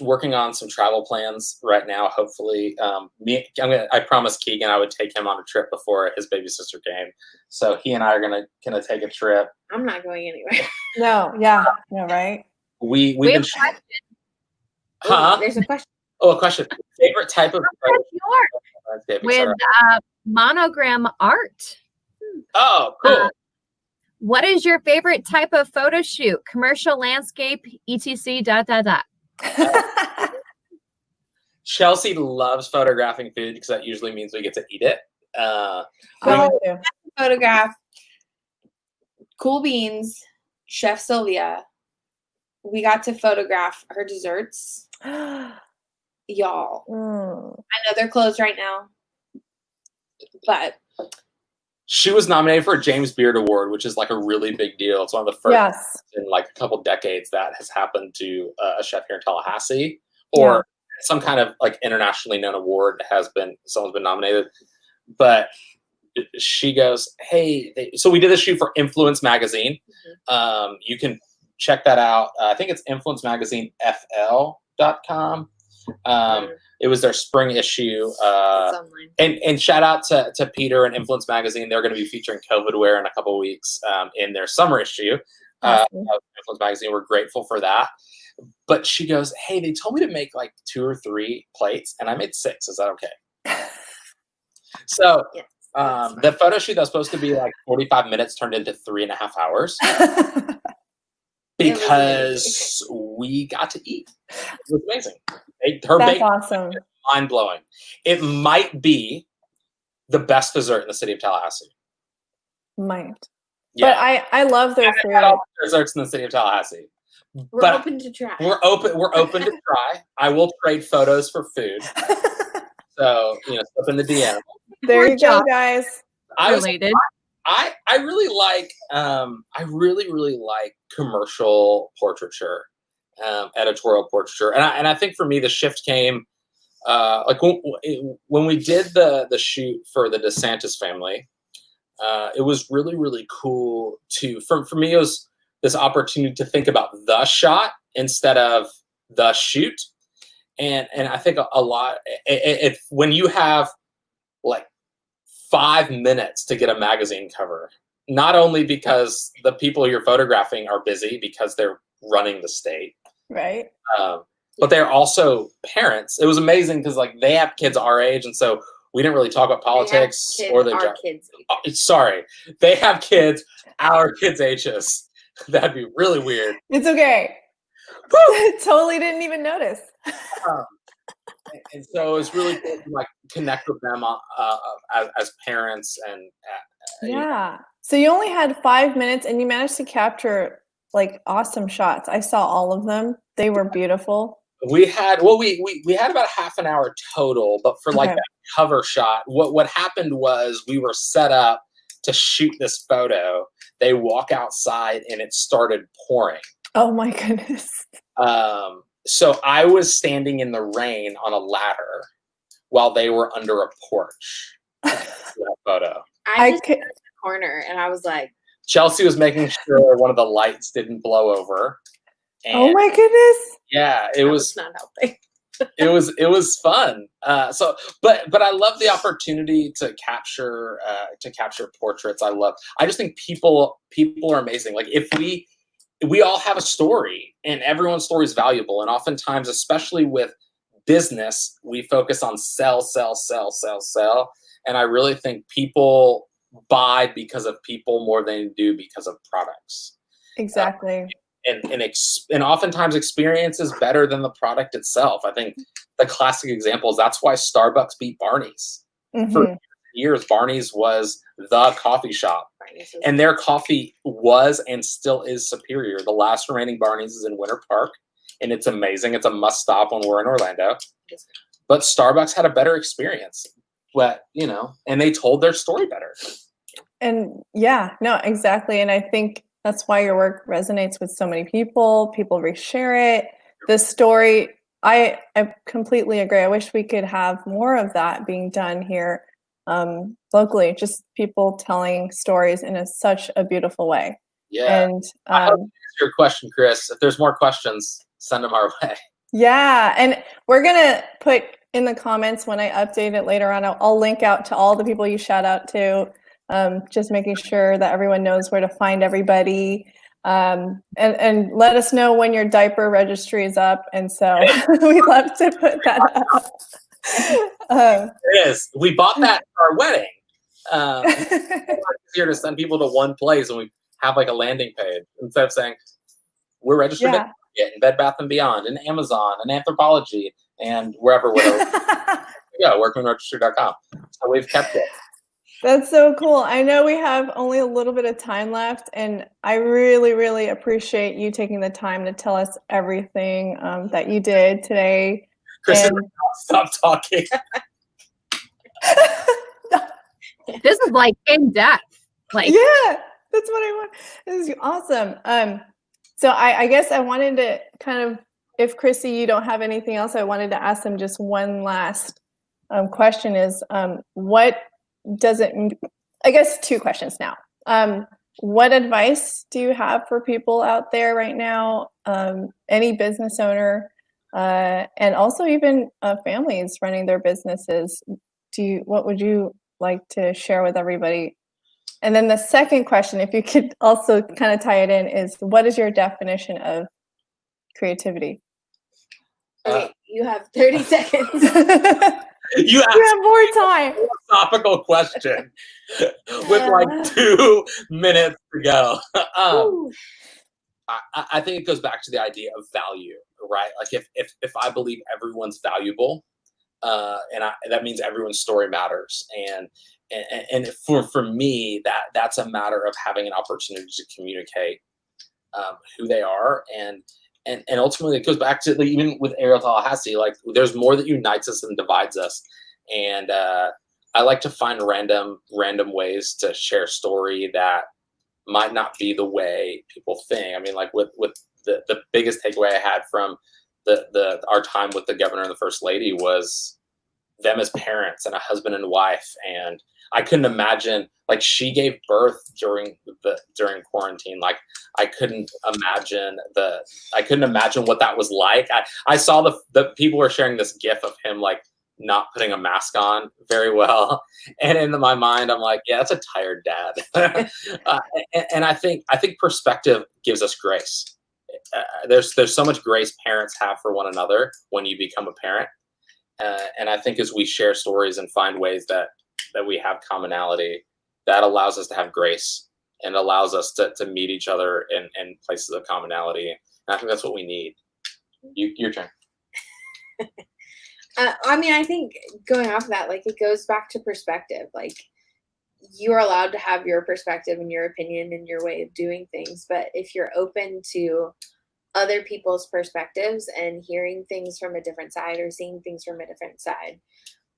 working on some travel plans right now. Hopefully, I promised Keegan I would take him on a trip before his baby sister came. So he and I are gonna take a trip. I'm not going anywhere. No. Yeah. No. Right. We've We been. have a question. Huh? There's a question. Oh, a question. Favorite type of With monogram art. Oh, cool. What is your favorite type of photo shoot? Commercial, landscape, etc. ... Chelsea loves photographing food because that usually means we get to eat it. Photograph Cool Beans, Chef Sylvia. We got to photograph her desserts. Y'all. I know they're closed right now, but she was nominated for a James Beard Award, which is like a really big deal. It's one of the first in like a couple decades that has happened to a chef here in Tallahassee, or some kind of like internationally known award someone's been nominated. But she goes, hey, so we did a shoot for Influence Magazine. You can check that out. I think it's influencemagazinefl.com. It was their spring issue. And shout out to Peter and Influence Magazine. They're going to be featuring Covidwear in a couple of weeks in their summer issue of Influence Magazine. We're grateful for that. But she goes, hey, they told me to make like 2 or 3 plates, and I made 6. Is that okay? So the photo shoot that was supposed to be like 45 minutes turned into 3.5 hours. Because we got to eat. It was amazing. That's awesome. Mind-blowing. It might be the best dessert in the city of Tallahassee. Might. Yeah. But I love their food. All the desserts in the city of Tallahassee. We're open to try. We're open to try. I will trade photos for food. So, slip in the DM. There you go, guys. I really like commercial portraiture, editorial portraiture, and I think for me the shift came like when we did the shoot for the Desantis family. It was really cool for me. It was this opportunity to think about the shot instead of the shoot, and I think a lot when you have like 5 minutes to get a magazine cover, not only because the people you're photographing are busy because they're running the state, right? But they're also parents. It was amazing because like they have kids our age, and so we didn't really talk about politics or their job. Sorry, they have kids our kids' ages. That'd be really weird. It's okay. Totally didn't even notice. And so it's really cool to like connect with them as parents and So you only had 5 minutes and you managed to capture like awesome shots. I saw all of them. They were beautiful. We had we had about half an hour total, but for like that cover shot, what happened was we were set up to shoot this photo. They walk outside and it started pouring. Oh my goodness. So I was standing in the rain on a ladder while they were under a porch. That photo. I just in the corner and I was like, Chelsea was making sure one of the lights didn't blow over. And oh my goodness. Yeah, it was not helping. It was fun. But I love the opportunity to capture portraits. I just think people are amazing. Like if we all have a story, and everyone's story is valuable. And oftentimes, especially with business, we focus on sell. And I really think people buy because of people more than they do because of products. Exactly. And oftentimes experience is better than the product itself. I think the classic example is that's why Starbucks beat Barney's. For years. Barney's was the coffee shop, and their coffee was and still is superior. The last remaining Barney's is in Winter Park, and it's amazing. It's a must stop when we're in Orlando. But Starbucks had a better experience, and they told their story better. And yeah, no, exactly. And I think that's why your work resonates with so many people. People reshare it. The story, I completely agree. I wish we could have more of that being done here locally. Just people telling stories in such a beautiful way. Yeah. And I hope to answer your question, Chris. If there's more questions, send them our way. Yeah, and we're gonna put in the comments when I update it later on. I'll link out to all the people you shout out to. Just making sure that everyone knows where to find everybody. And let us know when your diaper registry is up. And so we'd love to put that up. It is. We bought that for our wedding. It's easier to send people to one place, and we have like a landing page instead of saying we're registered at in Bed Bath & Beyond, and Amazon, and Anthropology, and whatever. Yeah, workmanregistry.com. So we've kept it. That's so cool. I know we have only a little bit of time left, and I really, really appreciate you taking the time to tell us everything that you did today. Kristen, stop talking. This is like in depth. Like, yeah, that's what I want. This is awesome. So I guess I wanted to kind of, if Chrissy, you don't have anything else, I wanted to ask them just one last question is, what does it, I guess 2 questions now. What advice do you have for people out there right now? Any business owner, and also even families running their businesses. What would you like to share with everybody? And then the second question, if you could also kind of tie it in, is what is your definition of creativity? Okay, you have 30 seconds. You have more time. Philosophical question with like 2 minutes to go. I think it goes back to the idea of value, right? Like if I believe everyone's valuable, that means everyone's story matters, and for me that's a matter of having an opportunity to communicate who they are, and ultimately it goes back to, like, even with Aerial Tallahassee, like there's more that unites us than divides us, and I like to find random ways to share story that might not be the way people think. I mean, like with the biggest takeaway I had from our time with the governor and the first lady was them as parents and a husband and wife. And I couldn't imagine, like, she gave birth during quarantine. Like I couldn't imagine what that was like. I saw the people were sharing this GIF of him like not putting a mask on very well, and in my mind I'm like, yeah, that's a tired dad. And I think perspective gives us grace. There's so much grace parents have for one another when you become a parent, and I think as we share stories and find ways that we have commonality, that allows us to have grace and allows us to meet each other in places of commonality. And I think that's what we need. Your turn. I mean, I think going off of that, like, it goes back to perspective. Like, you are allowed to have your perspective and your opinion and your way of doing things. But if you're open to other people's perspectives and hearing things from a different side or seeing things from a different side,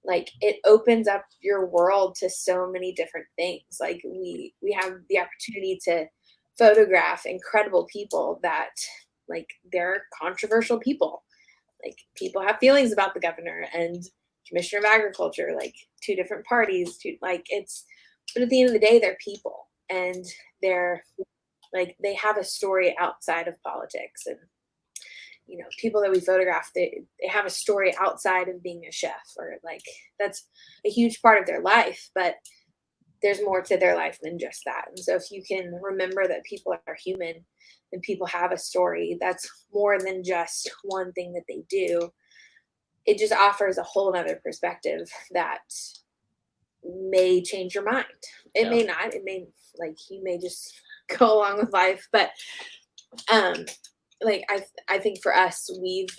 like, it opens up your world to so many different things. Like, we have the opportunity to photograph incredible people that, like, they're controversial people. Like, people have feelings about the governor and commissioner of agriculture, like 2 different parties, but at the end of the day, they're people, and they're like, they have a story outside of politics. And you know, people that we photograph, they have a story outside of being a chef, or like that's a huge part of their life, but there's more to their life than just that. And so if you can remember that people are human and people have a story, that's more than just one thing that they do. It just offers a whole nother perspective that may change your mind. It may not, it may, like, you may just go along with life, but like I think for us, we've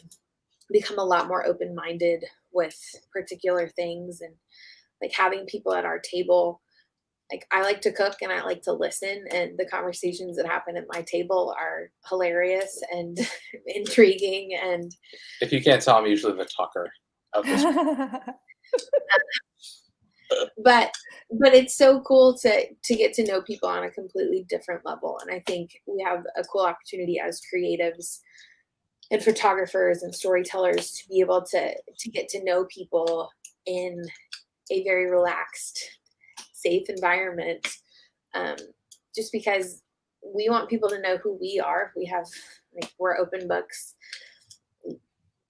become a lot more open-minded with particular things, and like having people at our table. Like, I like to cook and I like to listen, and the conversations that happen at my table are hilarious and intriguing. And if you can't tell, I'm usually the talker of this. but it's so cool to get to know people on a completely different level. And I think we have a cool opportunity as creatives and photographers and storytellers to be able to get to know people in a very relaxed, safe environment, just because we want people to know who we are. We have, like, we're open books.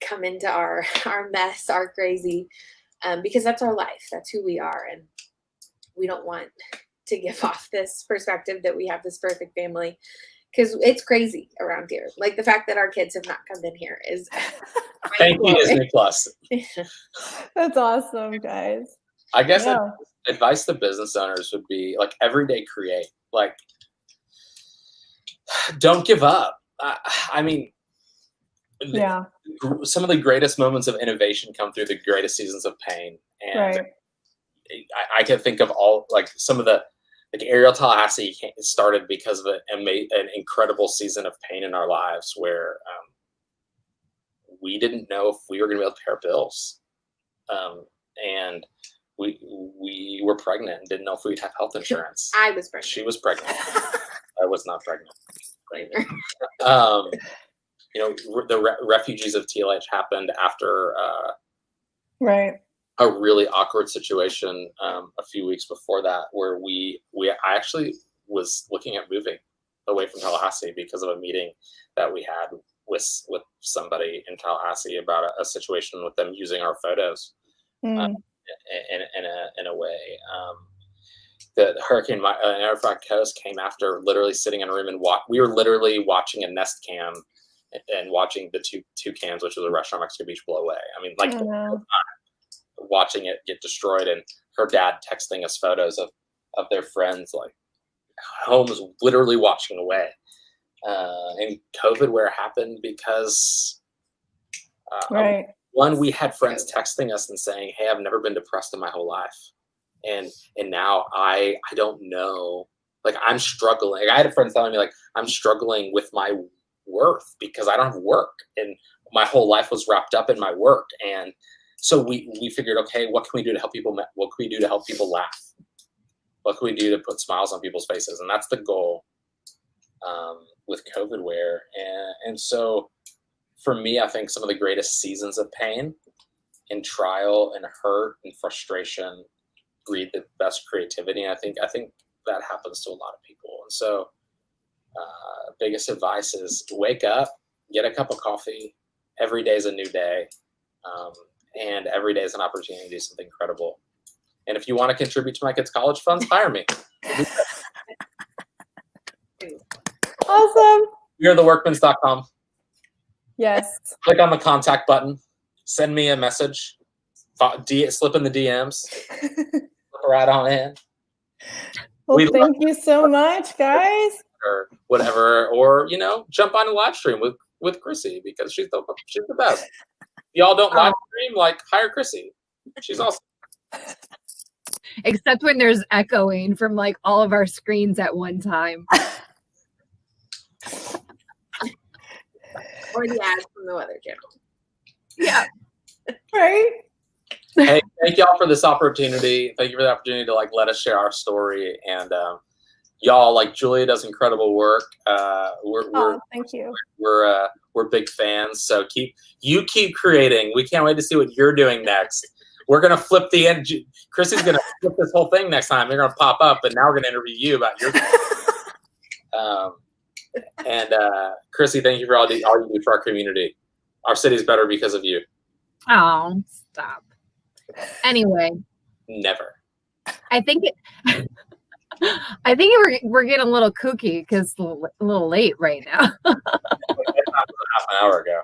Come into our mess, our crazy, because that's our life. That's who we are, and we don't want to give off this perspective that we have this perfect family, because it's crazy around here. Like, the fact that our kids have not come in here is thank you, Disney Plus. That's awesome, guys. I guess advice to business owners would be, like, everyday create. Like, don't give up. I mean, some of the greatest moments of innovation come through the greatest seasons of pain. And I can think of all, like, some of the, like, Aerial Tallahassee started because of an incredible season of pain in our lives, where we didn't know if we were going to be able to pay our bills. And we were pregnant and didn't know if we'd have health insurance. I was pregnant. She was pregnant. I was not pregnant. You know, the refugees of TLH happened after a really awkward situation a few weeks before that, where I actually was looking at moving away from Tallahassee because of a meeting that we had with somebody in Tallahassee about a situation with them using our photos. In a way, the hurricane Neverforgotten Coast came after literally sitting in a room and we were literally watching a Nest Cam and watching the two cans, which was a restaurant Mexico Beach, blow away. I mean, like, watching it get destroyed, and her dad texting us photos of their friends, like, home was literally watching away. And Covidwear happened because one, we had friends texting us and saying, "Hey, I've never been depressed in my whole life," and now I don't know, like, I'm struggling. Like, I had a friend telling me, like, I'm struggling with my worth because I don't have work, and my whole life was wrapped up in my work. And so we figured, okay, what can we do to help people? What can we do to help people laugh? What can we do to put smiles on people's faces? And that's the goal with Covidwear. And so, for me, I think some of the greatest seasons of pain and trial and hurt and frustration breed the best creativity. And I think that happens to a lot of people. And so, biggest advice is wake up, get a cup of coffee. Every day is a new day. And every day is an opportunity to do something incredible. And if you want to contribute to my kids' college funds, hire me. Awesome. You're the workmans.com. Yes. Click on the contact button. Send me a message. Slip in the DMs. Slip right on in. Well, thank you so much, guys. Or whatever. Or, you know, jump on a live stream with Chrissy, because she's the best. Y'all don't live stream, like, hire Chrissy. She's awesome. Except when there's echoing from, like, all of our screens at one time. Or the ads from the Weather Channel. Yeah. Right. Hey, thank y'all for this opportunity. Thank you for the opportunity to, like, let us share our story. And y'all, like, Julia does incredible work. Thank you. We're big fans. So keep creating. We can't wait to see what you're doing next. We're gonna flip the end. Chrissy's gonna flip this whole thing next time. You're gonna pop up, and now we're gonna interview you about your. And Chrissy, thank you for all you do for our community. Our city's better because of you. Oh, stop. Anyway, Never. I think we're getting a little kooky because a little late right now. Half an hour ago.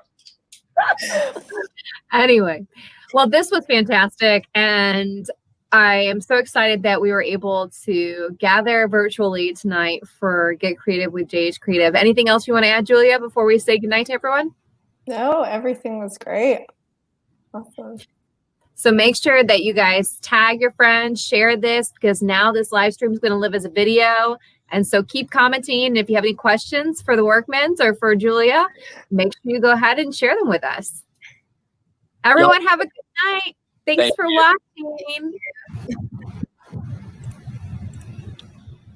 Anyway, well, this was fantastic, and I am so excited that we were able to gather virtually tonight for Get Creative with JH Creative. Anything else you want to add, Julia, before we say goodnight to everyone? No, everything was great. Awesome. So make sure that you guys tag your friends, share this, because now this live stream is going to live as a video. And so keep commenting. And if you have any questions for the Workmans or for Julia, make sure you go ahead and share them with us. Everyone have a good night. Thanks for watching.